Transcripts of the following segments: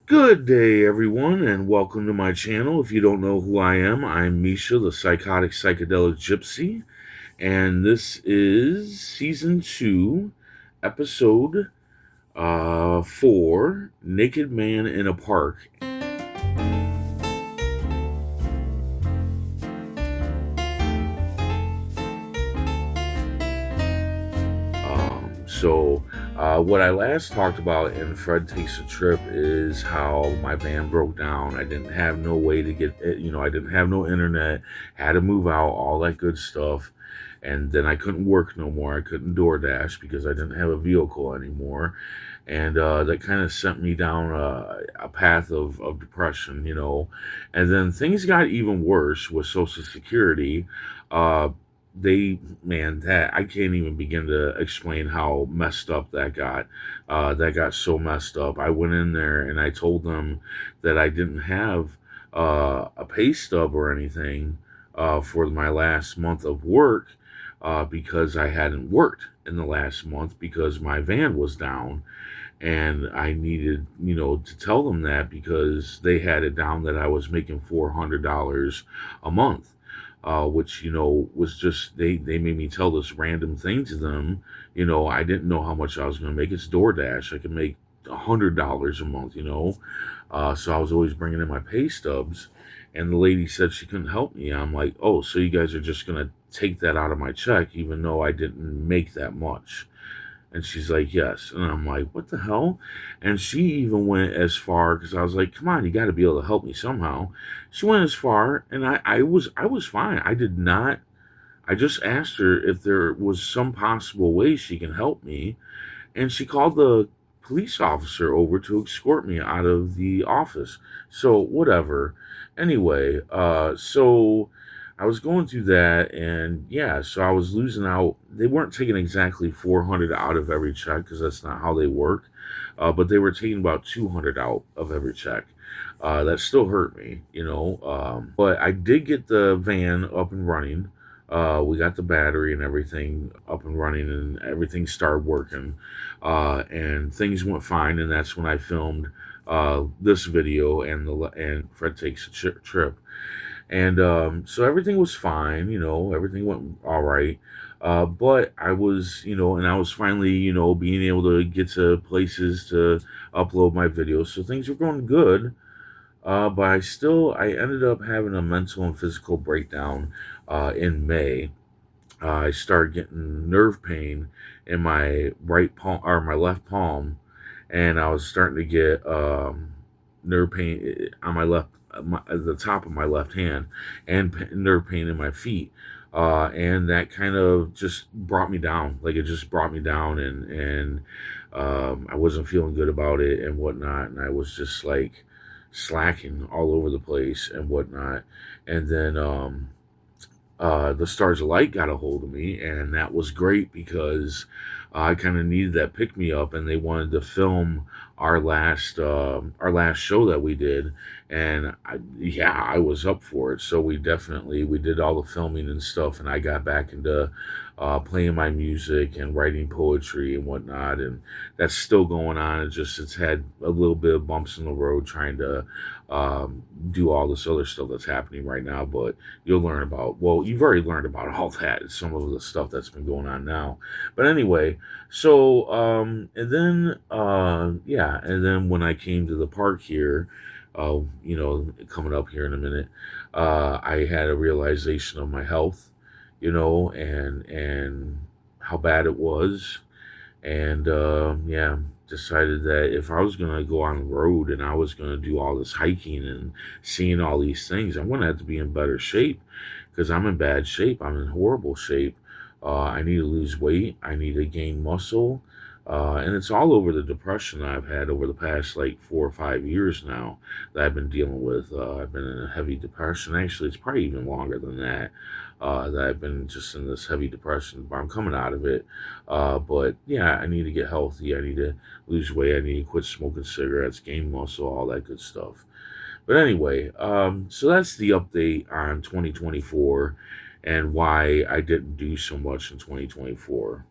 Good day, everyone, and welcome to my channel. If you don't know who I am, I'm Misha, the psychotic psychedelic gypsy, and this is Season 2, Episode 4, Naked Man in a Park. What I last talked about in Fred Takes a Trip is how my van broke down. I didn't have no way to get it, I didn't have no internet, had to move out, all that good stuff. And then I couldn't work no more. I couldn't DoorDash because I didn't have a vehicle anymore. And that kind of sent me down a path of depression. And then things got even worse with Social Security. Uh, that I can't even begin to explain how messed up that got. That got so messed up. I went in there and I told them that I didn't have a pay stub or anything for my last month of work because I hadn't worked in the last month because my van was down. And I needed, to tell them that because they had it down that I was making $400 a month, which, was just, they made me tell this random thing to them. I didn't know how much I was going to make. It's DoorDash. I could make $100 a month. So I was always bringing in my pay stubs. And the lady said she couldn't help me. I'm like, oh, so you guys are just going to take that out of my check, even though I didn't make that much. And she's like, yes. And I'm like, what the hell? And she even went as far because I was like, come on, you got to be able to help me somehow. She went as far, and I was fine. I did not. I just asked her if there was some possible way she can help me, and she called the police officer over to escort me out of the office. So whatever. Anyway, so I was going through that, and yeah, so I was losing out. They weren't taking exactly 400 out of every check because that's not how they work, but they were taking about 200 out of every check. That still hurt me. But I did get the van up and running. We got the battery and everything up and running, and everything started working, and things went fine. And that's when I filmed this video and Fred Takes a Trip. And so everything was fine, everything went all right. But I was, and I was finally, being able to get to places to upload my videos. So things were going good. But I ended up having a mental and physical breakdown in May. I started getting nerve pain in my right palm or my left palm, and I was starting to get nerve pain on at the top of my left hand, and nerve pain in my feet. And that kind of just brought me down. Like it just brought me down, and I wasn't feeling good about it and whatnot. And I was just like slacking all over the place and whatnot. And then the Stars of Light got a hold of me, and that was great because I kind of needed that pick me up, and they wanted to film our last show that we did, and I was up for it. So we did all the filming and stuff, and I got back into playing my music and writing poetry and whatnot, and that's still going on. It's had a little bit of bumps in the road trying to do all this other stuff that's happening right now, but you've already learned about all that. It's some of the stuff that's been going on now. But anyway, so and then when I came to the park here, coming up here in a minute, I had a realization of my health, and how bad it was. And yeah, decided that if I was going to go on the road and I was going to do all this hiking and seeing all these things, I'm going to have to be in better shape because I'm in bad shape. I'm in horrible shape. I need to lose weight. I need to gain muscle. And it's all over the depression that I've had over the past like 4 or 5 years now that I've been dealing with. I've been in a heavy depression. Actually, it's probably even longer than that. That I've been just in this heavy depression, but I'm coming out of it. But yeah, I need to get healthy. I need to lose weight. I need to quit smoking cigarettes, gain muscle, all that good stuff. But anyway, so that's the update on 2024 and why I didn't do so much in 2024.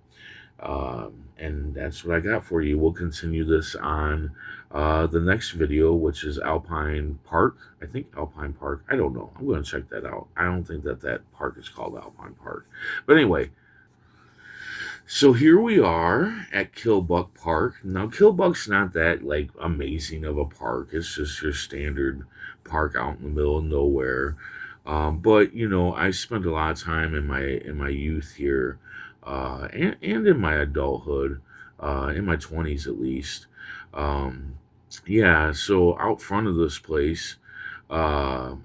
And that's what I got for you. We'll continue this on the next video, which is Alpine Park. I think Alpine Park. I don't know. I'm going to check that out. I don't think that that park is called Alpine Park. But anyway, so here we are at Killbuck Park. Now, Killbuck's not that like amazing of a park. It's just your standard park out in the middle of nowhere. But you know, I spent a lot of time in my youth here, and in my adulthood, in my 20s at least. Um, yeah, so out front of this place, uh,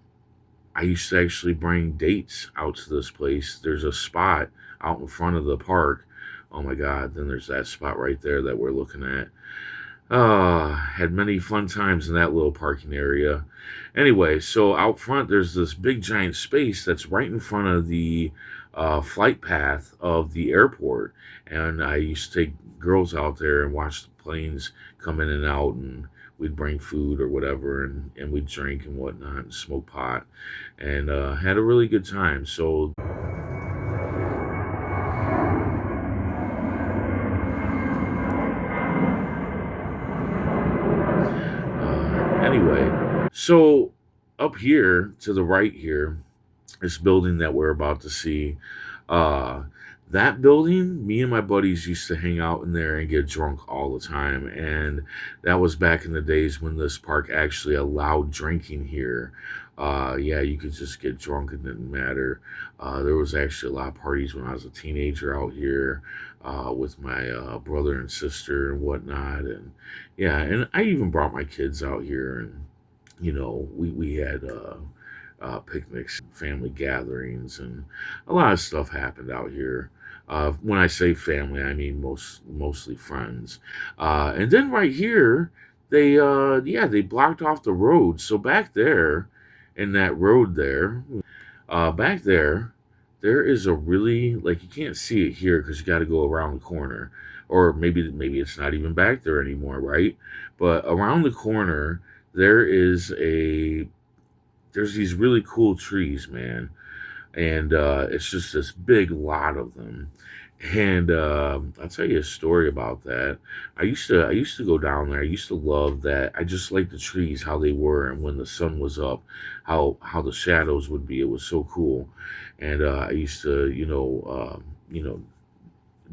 I used to actually bring dates out to this place. There's a spot out in front of the park. Oh my God, then there's that spot right there that we're looking at. Had many fun times in that little parking area. Anyway, so out front, there's this big giant space that's right in front of the flight path of the airport. And I used to take girls out there and watch the planes come in and out, and we'd bring food or whatever, and we'd drink and whatnot and smoke pot, and had a really good time. So, anyway, so up here to the right here, this building that we're about to see, uh, that building, me and my buddies used to hang out in there and get drunk all the time. And that was back in the days when this park actually allowed drinking here. Yeah, you could just get drunk, it didn't matter. There was actually a lot of parties when I was a teenager out here, with my brother and sister and whatnot. And yeah, and I even brought my kids out here, and you know, we had picnics, family gatherings, and a lot of stuff happened out here. When I say family, I mean mostly friends. And then right here, they blocked off the road. So back there, in that road there, back there is a really, like, you can't see it here because you got to go around the corner, or maybe it's not even back there anymore, right? But around the corner there is a there's these really cool trees, man, and it's just this big lot of them. And I'll tell you a story about that. I used to go down there. I used to love that. I just liked the trees, how they were, and when the sun was up, how the shadows would be. It was so cool. And I used to,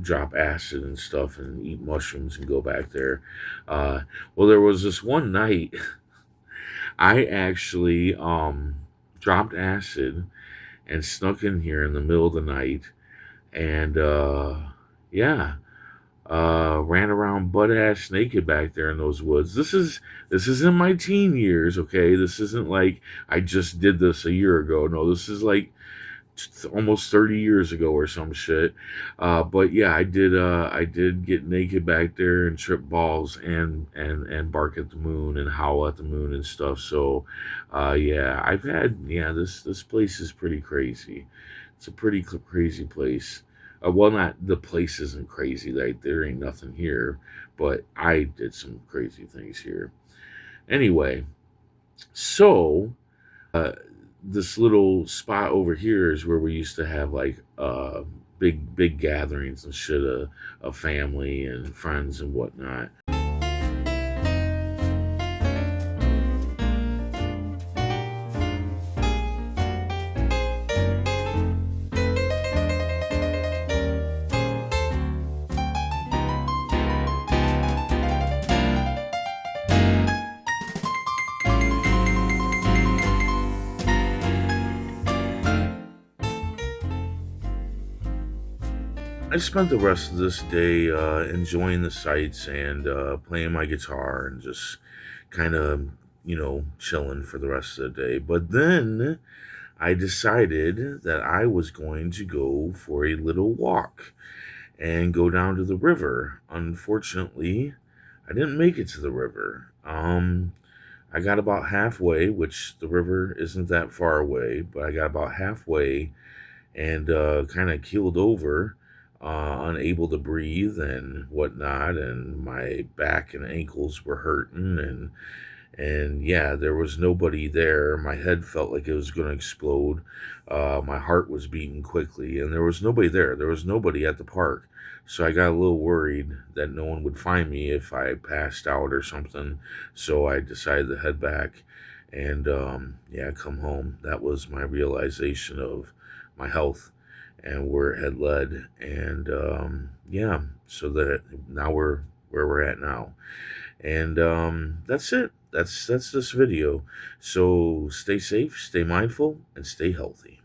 drop acid and stuff and eat mushrooms and go back there. Uh, well, there was this one night I actually dropped acid and snuck in here in the middle of the night, and yeah, ran around butt ass naked back there in those woods. This is in my teen years, okay? This isn't like I just did this a year ago. No, this is like almost 30 years ago or some shit. But yeah, I did get naked back there and trip balls and bark at the moon and howl at the moon and stuff. So yeah, this place is pretty crazy. It's a pretty crazy place. Well, not the place isn't crazy. Like, there ain't nothing here, but I did some crazy things here. Anyway, so this little spot over here is where we used to have like big gatherings and shit, of family and friends and whatnot. I spent the rest of this day enjoying the sights and playing my guitar and just kind of, chilling for the rest of the day. But then I decided that I was going to go for a little walk and go down to the river. Unfortunately, I didn't make it to the river. I got about halfway, which the river isn't that far away, but I got about halfway and kind of keeled over, unable to breathe and whatnot, and my back and ankles were hurting, And yeah, there was nobody there. My head felt like it was going to explode. My heart was beating quickly, and there was nobody there. There was nobody at the park. So I got a little worried that no one would find me if I passed out or something. So I decided to head back and, yeah, come home. That was my realization of my health and where it had led. And, yeah, so that now we're where we're at now. And, that's it. That's this video. So stay safe, stay mindful, and stay healthy.